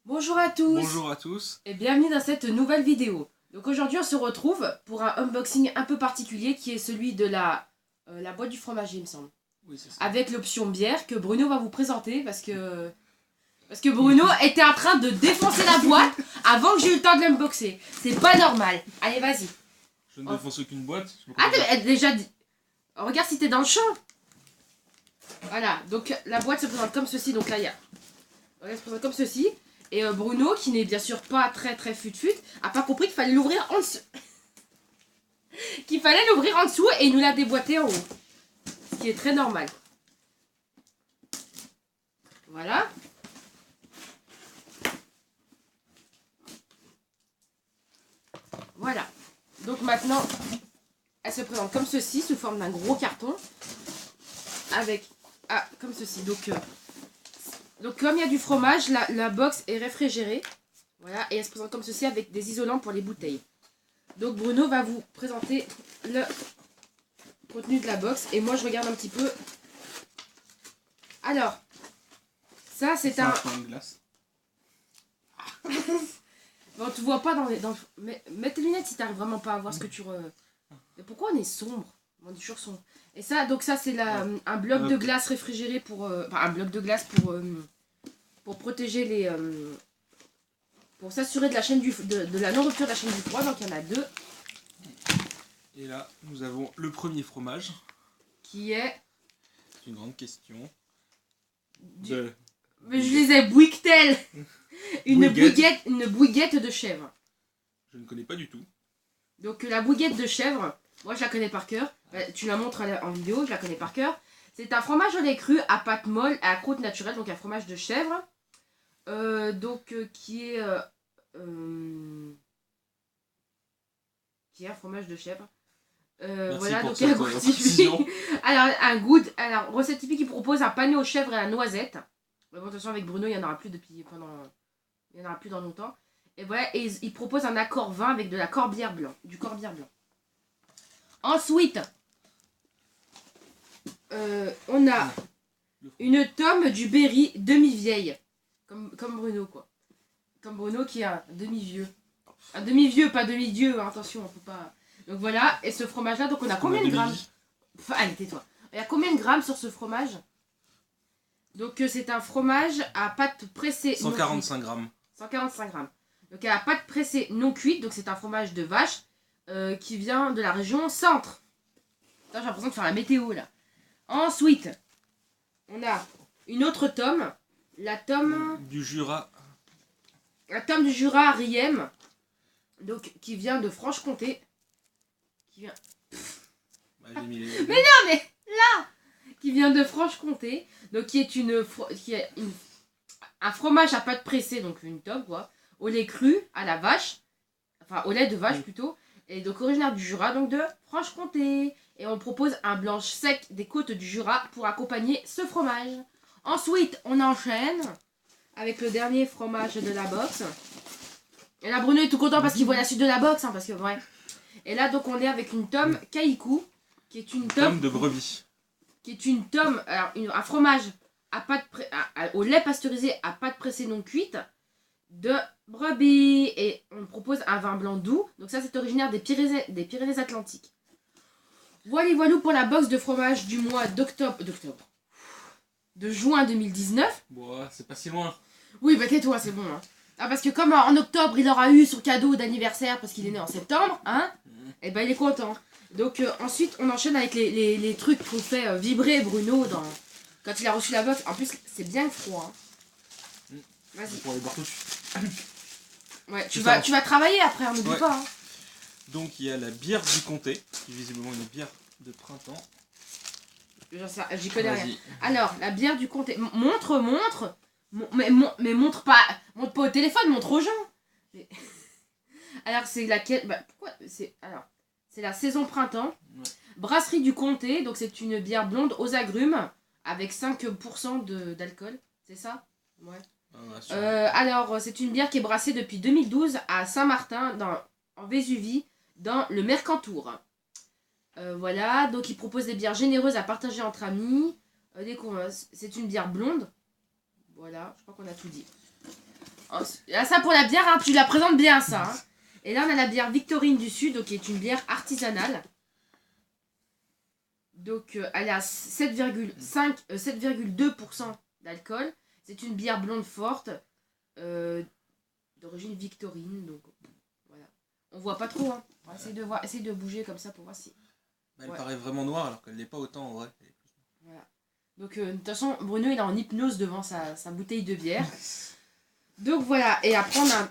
Bonjour à tous. Bonjour à tous. Et bienvenue dans cette nouvelle vidéo. Donc aujourd'hui on se retrouve pour un unboxing un peu particulier qui est celui de la boîte du fromager, il me semble. Oui, c'est ça. Avec l'option bière que Bruno va vous présenter parce que Bruno était en train de défoncer la boîte avant que j'ai eu le temps de l'unboxer. C'est pas normal. Allez, vas-y. Je ne défonce aucune boîte. Ah, déjà dit. Regarde si t'es dans le champ. Voilà, donc la boîte se présente comme ceci. Donc là, il y a. Elle se présente comme ceci. Et Bruno, qui n'est bien sûr pas très fut-fut, a pas compris qu'il fallait l'ouvrir en dessous. Qu'il fallait l'ouvrir en dessous et il nous l'a déboîté en haut. Ce qui est très normal. Voilà. Voilà. Donc maintenant, elle se présente comme ceci, sous forme d'un gros carton. Avec... Ah, comme ceci. Donc comme il y a du fromage, la box est réfrigérée. Voilà, et elle se présente comme ceci avec des isolants pour les bouteilles. Donc Bruno va vous présenter le contenu de la box. Et moi je regarde un petit peu. Alors, ça c'est un... pain de glace. Bon, tu vois pas dans les... Mets tes lunettes si t'arrives vraiment pas à voir ce que tu... Mais pourquoi on est sombre? On est toujours sombre. Et ça, donc ça c'est un bloc de glace réfrigéré pour... Enfin, un bloc de glace pour protéger les... pour s'assurer de la chaîne de la non-rupture de la chaîne du froid. Donc il y en a deux. Et là, nous avons le premier fromage. Qui est... C'est une grande question. Mais je les ai Bouiquetel. Une Bouiguette. bouiguette de chèvre. Je ne connais pas du tout. Donc la bouiguette de chèvre, moi je la connais par cœur. Tu la montres en vidéo, je la connais par cœur. C'est un fromage au lait cru à pâte molle à croûte naturelle, donc un fromage de chèvre. Qui est un fromage de chèvre. Voilà, donc un goût typique. Alors, recette typique, il propose un pané aux chèvres et à la noisette. Mais bon, attention, avec Bruno, il n'y en aura plus il y en aura plus dans longtemps. Et voilà, et il propose un accord vin avec de la corbière blanc, du corbière blanc. Ensuite, on a une tome du Berry demi-vieille. Comme Bruno, quoi. Comme Bruno qui est un demi-vieux. Un demi-vieux, pas demi-dieu, hein, attention, on peut pas... Donc voilà, et ce fromage-là, donc on a combien de grammes? Allez, tais-toi. Il y a combien de grammes sur ce fromage? Donc c'est un fromage à pâte pressée... 145 grammes. 145 grammes. Donc à pâte pressée non cuite, donc c'est un fromage de vache qui vient de la région centre. J'ai l'impression de faire la météo, là. Ensuite, on a une autre tome. La tome du Jura. La tome du Jura Riem, donc qui vient de Franche-Comté. Qui vient... Mais non, mais là, qui vient de Franche-Comté, donc qui est un fromage à pâte pressée, donc une tome quoi, au lait cru, à la vache, enfin au lait de vache plutôt, et donc originaire du Jura, donc de Franche-Comté. Et on propose un blanche sec des côtes du Jura pour accompagner ce fromage. Ensuite, on enchaîne avec le dernier fromage de la box. Et là, Bruno est tout content parce qu'il voit la suite de la box. Hein, parce que, ouais. Et là, donc, on est avec une tome Kaiku, qui est une tome de brebis. Qui est une tome, alors, un fromage à au lait pasteurisé à pâte pressée non cuite de brebis. Et on propose un vin blanc doux. Donc ça, c'est originaire des Pyrénées-Atlantiques. Voilà pour la box de fromage du mois de juin 2019. Bon, c'est pas si loin. Oui, bah tais-toi, c'est bon. Hein. Ah, parce que comme en octobre, il aura eu son cadeau d'anniversaire parce qu'il est né en septembre, hein, et ben il est content. Donc ensuite, on enchaîne avec les trucs qu'on fait vibrer Bruno quand il a reçu la box. En plus, c'est bien froid. Hein. Vas-y. Pour les boire tout de suite. Ouais, tu vas travailler après, on n'oublie pas. Hein. Donc il y a la bière du comté, qui est visiblement une bière de printemps. J'y connais rien. Alors, la bière du comté. Montre. Mais montre pas au téléphone, montre aux gens. Alors, c'est laquelle? Bah, pourquoi c'est la saison printemps. Ouais. Brasserie du comté, donc c'est une bière blonde aux agrumes avec 5% d'alcool. C'est ça? Ouais. Alors, c'est une bière qui est brassée depuis 2012 à Saint-Martin, en Vésuvie, dans le Mercantour. Voilà, donc il propose des bières généreuses à partager entre amis. C'est une bière blonde. Voilà, je crois qu'on a tout dit. Là, ça pour la bière, hein, tu la présentes bien ça. Hein. Et là on a la bière Victorine du Sud, donc, qui est une bière artisanale. Donc elle a 7,2% d'alcool. C'est une bière blonde forte d'origine victorine. Donc voilà. On voit pas trop. Hein. On va essayer de bouger comme ça pour voir si. Bah, elle paraît vraiment noire alors qu'elle n'est pas autant en vrai. Voilà. Donc de toute façon, Bruno il est en hypnose devant sa bouteille de bière. Donc voilà. Et après on a.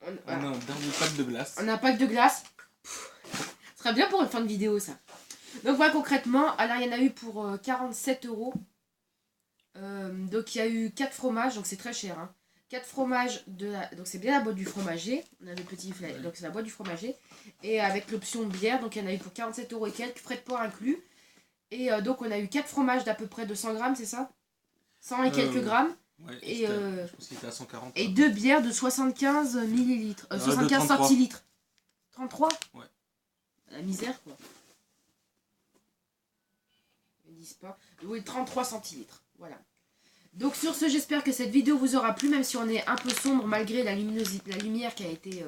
On a un dernier pack de glace. On a un pack de glace. Ce serait bien pour une fin de vidéo ça. Donc voilà concrètement, alors il y en a eu pour 47 €. Donc il y a eu 4 fromages, donc c'est très cher. Hein. 4 fromages, donc c'est bien la boîte du fromager. On a le petit fly, donc c'est la boîte du fromager. Et avec l'option bière, donc il y en a eu pour 47 € et quelques, frais de port inclus. Et donc on a eu 4 fromages d'à peu près de 100 grammes, c'est ça 100 et quelques grammes. Ouais, et je pense qu'il était à 140. Et 2 bières de 75 millilitres. 75 centilitres. 33 ? Ouais. La misère quoi. Ils disent pas. Oui, 33 centilitres. Voilà. Donc sur ce, j'espère que cette vidéo vous aura plu, même si on est un peu sombre malgré la lumière qui a été...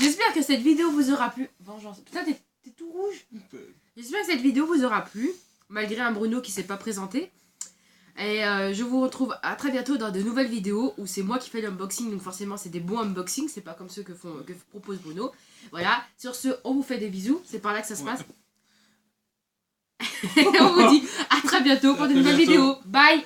J'espère que cette vidéo vous aura plu. Vengeance. Putain, t'es tout rouge. J'espère que cette vidéo vous aura plu, malgré un Bruno qui s'est pas présenté. Et je vous retrouve à très bientôt dans de nouvelles vidéos où c'est moi qui fais l'unboxing, donc forcément c'est des bons unboxings, c'est pas comme ceux que propose Bruno. Voilà, sur ce, on vous fait des bisous, c'est par là que ça se passe. On vous dit à très bientôt pour de nouvelles vidéos. Bye.